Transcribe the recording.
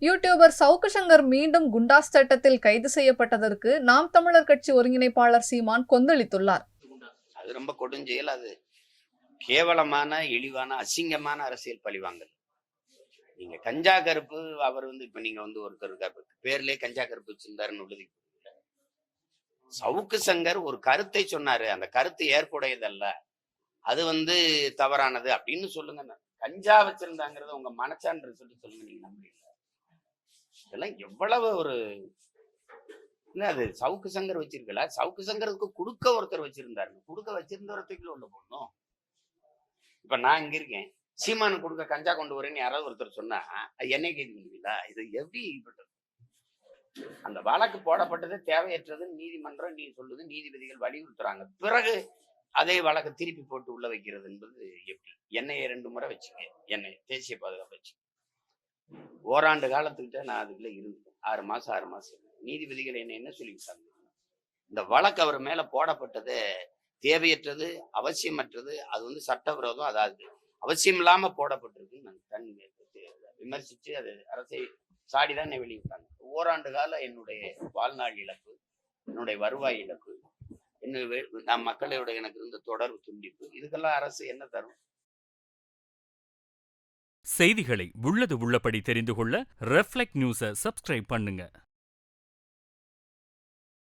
YouTuber Savukku Shankar மீண்டும் குண்டாஸ் சட்டத்தில் கைது செய்யப்பட்டதற்கு நாம் தமிழர் கட்சி ஒருங்கிணைப்பாளர் சீமான் கொந்தளித்துள்ளார். அது ரொம்ப கொடுஞ்செயல். அது கேவலமான, இழிவான, அசிங்கமான அரசியல் பழிவாங்கல். நீங்க கஞ்சா கருப்பு அவர் இப்ப நீங்க ஒருத்தர் பேர்லயே கஞ்சா கருப்பு வச்சிருந்தாருன்னு உள்ளது. சவுக்கு சங்கர் ஒரு கருத்தை சொன்னாரு, அந்த கருத்து ஏற்புடையதல்ல, அது தவறானது அப்படின்னு சொல்லுங்க. கஞ்சா வச்சிருந்தாங்கிறத உங்க மனச்சான்று சொல்லி சொல்லுங்க. நீங்க நம்புறீங்க? இதெல்லாம் எவ்வளவு ஒரு இல்ல. அது சவுக்கு சங்கர் வச்சிருக்கல, சவுக்கு சங்கருக்கு குடுக்க ஒருத்தர் வச்சிருந்தாரு. குடுக்க வச்சிருந்தவரத்துக்குள்ள உள்ள போடணும். இப்ப நான் இங்க இருக்கேன், சீமானு கொடுக்க கஞ்சா கொண்டு வரேன்னு யாராவது ஒருத்தர் சொன்னா என்னை கைது பண்ணுவீங்களா? இது எப்படி? அந்த வழக்கு போடப்பட்டது தேவையற்றது நீதிமன்றம் நீ சொல்லுது, நீதிபதிகள் வலியுறுத்துறாங்க. பிறகு அதே வழக்கு திருப்பி போட்டு உள்ள வைக்கிறது என்பது எப்படி? என்னைய 2 முறை வச்சுங்க, என்னை தேசிய பாதுகாப்பு வச்சு ஓராண்டு காலத்துக்கிட்ட நான் அதுக்குள்ள இருந்தேன். 6 மாசம் நீதிபதிகள் என்ன சொல்லிவிட்டாங்க? இந்த வழக்கு அவர் மேல போடப்பட்டது தேவையற்றது, அவசியமற்றது, அது சட்டவிரோதம், அதாவது அவசியம் இல்லாம போடப்பட்டிருக்கு. நான் விமர்சிச்சு அது அரசை சாடிதான் என்னை வெளியிட்டாங்க. ஓராண்டு கால என்னுடைய வாழ்நாள் இழப்பு, என்னுடைய வருவாய் இழப்பு, நான் மக்களோட எனக்கு இருந்த தொடர்பு துண்டிப்பு, இதுக்கெல்லாம் அரசு என்ன தரும்? செய்திகளை உள்ளது உள்ளபடி தெரிந்து கொள்ள ரெஃப்ளெக்ட் நியூஸை சப்ஸ்கிரைப் பண்ணுங்க.